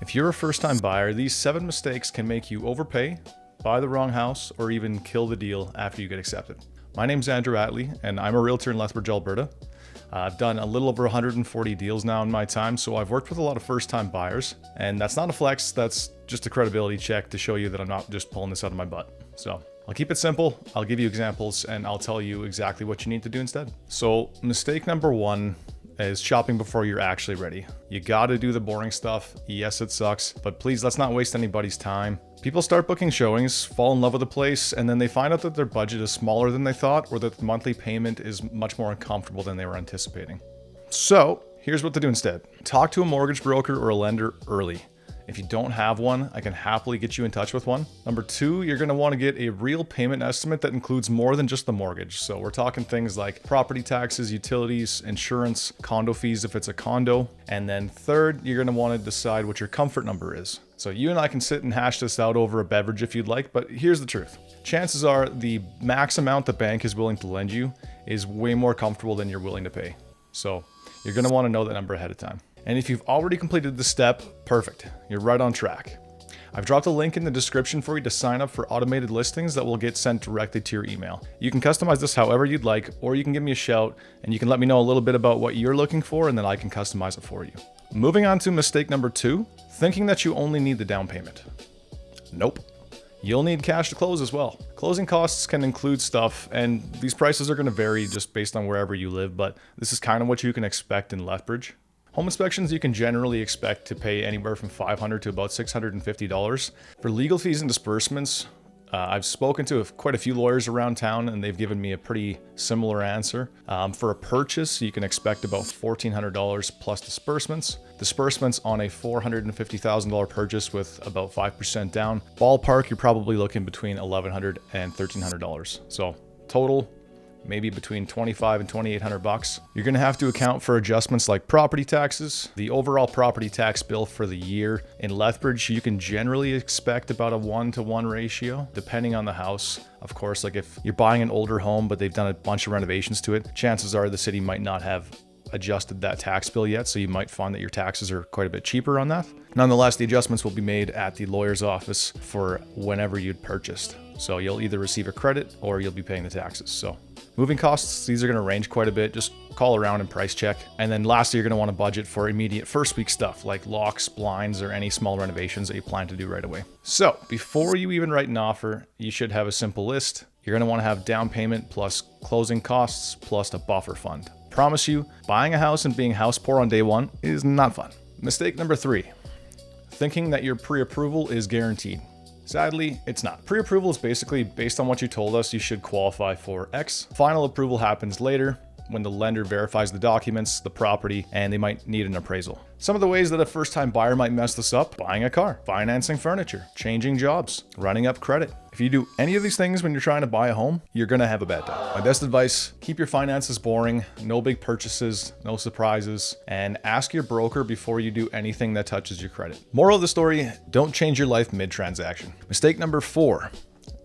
If you're a first-time buyer, these 7 mistakes can make you overpay, buy the wrong house, or even kill the deal after you get accepted. My name's Andrew Atley, and I'm a realtor in Lethbridge, Alberta. I've done a little over 140 deals now in my time, so I've worked with a lot of first-time buyers, and that's not a flex, that's just a credibility check to show you that I'm not just pulling this out of my butt. So I'll keep it simple, I'll give you examples, and I'll tell you exactly what you need to do instead. So mistake number 1 is shopping before you're actually ready. You gotta do the boring stuff. Yes, it sucks, but please let's not waste anybody's time. People start booking showings, fall in love with the place, and then they find out that their budget is smaller than they thought, or that the monthly payment is much more uncomfortable than they were anticipating. So here's what to do instead. Talk to a mortgage broker or a lender early. If you don't have one, I can happily get you in touch with one. Number 2, you're gonna wanna get a real payment estimate that includes more than just the mortgage. So we're talking things like property taxes, utilities, insurance, condo fees if it's a condo. And then 3rd, you're gonna wanna decide what your comfort number is. So you and I can sit and hash this out over a beverage if you'd like, but here's the truth. Chances are the max amount the bank is willing to lend you is way more comfortable than you're willing to pay. So you're gonna wanna know that number ahead of time. And if you've already completed the step, perfect, you're right on track. I've dropped a link in the description for you to sign up for automated listings that will get sent directly to your email. You can customize this however you'd like, or you can give me a shout and you can let me know a little bit about what you're looking for, and then I can customize it for you. Moving on to mistake number 2, thinking that you only need the down payment. Nope. You'll need cash to close as well. Closing costs can include stuff, and these prices are gonna vary just based on wherever you live, but this is kind of what you can expect in Lethbridge. Home inspections, you can generally expect to pay anywhere from $500 to about $650. For legal fees and disbursements, I've spoken to quite a few lawyers around town and they've given me a pretty similar answer. For a purchase, you can expect about $1,400 plus disbursements. Disbursements on a $450,000 purchase with about 5% down. Ballpark, you're probably looking between $1,100 and $1,300. So total, maybe between $2,500 and $2,800. You're gonna have to account for adjustments like property taxes. The overall property tax bill for the year in Lethbridge, you can generally expect about a 1-to-1 ratio, depending on the house. Of course, like if you're buying an older home, but they've done a bunch of renovations to it, chances are the city might not have adjusted that tax bill yet, so you might find that your taxes are quite a bit cheaper on that. Nonetheless, the adjustments will be made at the lawyer's office for whenever you'd purchased. So you'll either receive a credit or you'll be paying the taxes. So moving costs, these are going to range quite a bit. Just call around and price check. And then lastly, you're going to want to budget for immediate first week stuff like locks, blinds, or any small renovations that you plan to do right away. So before you even write an offer, you should have a simple list. You're going to want to have down payment plus closing costs plus a buffer fund. Promise you, buying a house and being house poor on day 1 is not fun. Mistake number 3, thinking that your pre-approval is guaranteed. Sadly, it's not. Pre-approval is basically based on what you told us you should qualify for X. Final approval happens later when the lender verifies the documents, the property, and they might need an appraisal. Some of the ways that a first-time buyer might mess this up: buying a car, financing furniture, changing jobs, running up credit. If you do any of these things when you're trying to buy a home, you're gonna have a bad time. My best advice, keep your finances boring, no big purchases, no surprises, and ask your broker before you do anything that touches your credit. Moral of the story, don't change your life mid-transaction. Mistake number 4,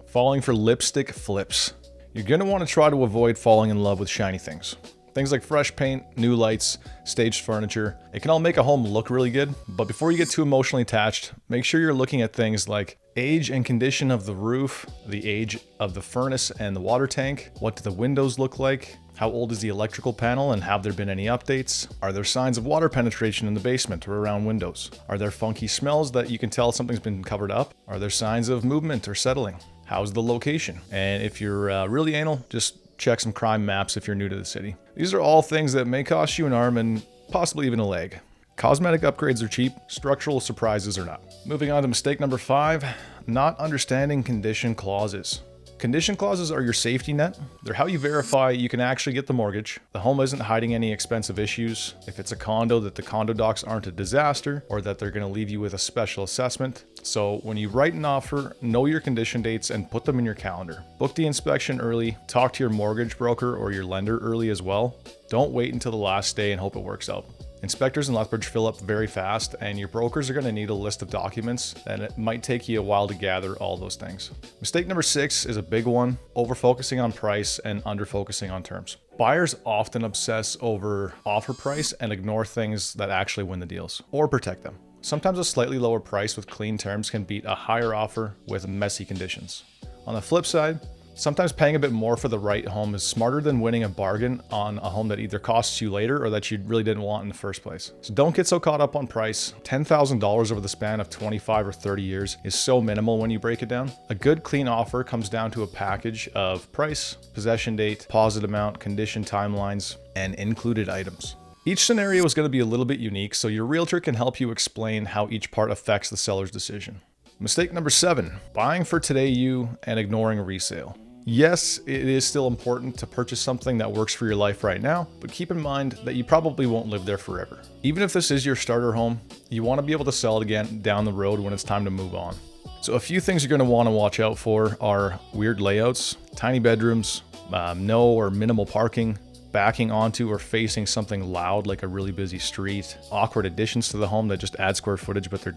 falling for lipstick flips. You're gonna wanna try to avoid falling in love with shiny things. Things like fresh paint, new lights, staged furniture. It can all make a home look really good, but before you get too emotionally attached, make sure you're looking at things like age and condition of the roof, the age of the furnace and the water tank, what do the windows look like, how old is the electrical panel and have there been any updates, are there signs of water penetration in the basement or around windows, are there funky smells that you can tell something's been covered up, are there signs of movement or settling, how's the location, and if you're really anal, just check some crime maps if you're new to the city. These are all things that may cost you an arm and possibly even a leg. Cosmetic upgrades are cheap, structural surprises are not. Moving on to mistake number 5, not understanding condition clauses. Condition clauses are your safety net. They're how you verify you can actually get the mortgage. The home isn't hiding any expensive issues. If it's a condo, that the condo docs aren't a disaster, or that they're gonna leave you with a special assessment. So when you write an offer, know your condition dates and put them in your calendar. Book the inspection early, talk to your mortgage broker or your lender early as well. Don't wait until the last day and hope it works out. Inspectors in Lethbridge fill up very fast, and your brokers are going to need a list of documents, and it might take you a while to gather all those things. Mistake number 6 is a big one: over-focusing on price and under-focusing on terms. Buyers often obsess over offer price and ignore things that actually win the deals or protect them. Sometimes a slightly lower price with clean terms can beat a higher offer with messy conditions. On the flip side, sometimes paying a bit more for the right home is smarter than winning a bargain on a home that either costs you later or that you really didn't want in the first place. So don't get so caught up on price. $10,000 over the span of 25 or 30 years is so minimal when you break it down. A good clean offer comes down to a package of price, possession date, deposit amount, condition timelines, and included items. Each scenario is going to be a little bit unique, so your realtor can help you explain how each part affects the seller's decision. Mistake number 7, buying for today you and ignoring resale. Yes, it is still important to purchase something that works for your life right now, but keep in mind that you probably won't live there forever. Even if this is your starter home, you want to be able to sell it again down the road when it's time to move on. So a few things you're going to want to watch out for are weird layouts, tiny bedrooms, no or minimal parking, backing onto or facing something loud like a really busy street, awkward additions to the home that just add square footage but they're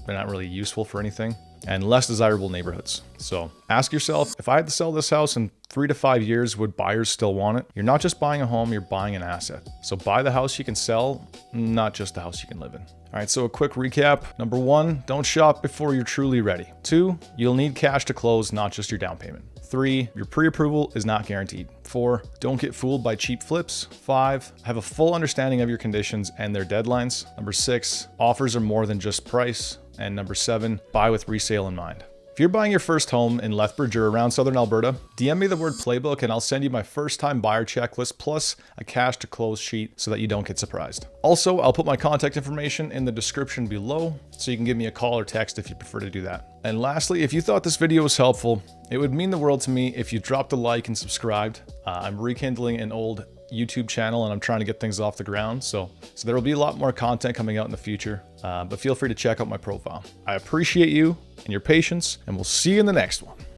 not really useful for anything, and less desirable neighborhoods. So ask yourself, if I had to sell this house in 3 to 5 years, would buyers still want it? You're not just buying a home, you're buying an asset. So buy the house you can sell, not just the house you can live in. All right, so a quick recap. Number 1, don't shop before you're truly ready. 2, you'll need cash to close, not just your down payment. 3, your pre-approval is not guaranteed. 4, don't get fooled by cheap flips. 5, have a full understanding of your conditions and their deadlines. Number 6, offers are more than just price. And number 7, buy with resale in mind. If you're buying your first home in Lethbridge or around Southern Alberta, DM me the word playbook and I'll send you my first time buyer checklist plus a cash to close sheet so that you don't get surprised. Also, I'll put my contact information in the description below so you can give me a call or text if you prefer to do that. And lastly, if you thought this video was helpful, it would mean the world to me if you dropped a like and subscribed. I'm rekindling an old YouTube channel and I'm trying to get things off the ground. So there will be a lot more content coming out in the future, but feel free to check out my profile. I appreciate you and your patience, and we'll see you in the next one.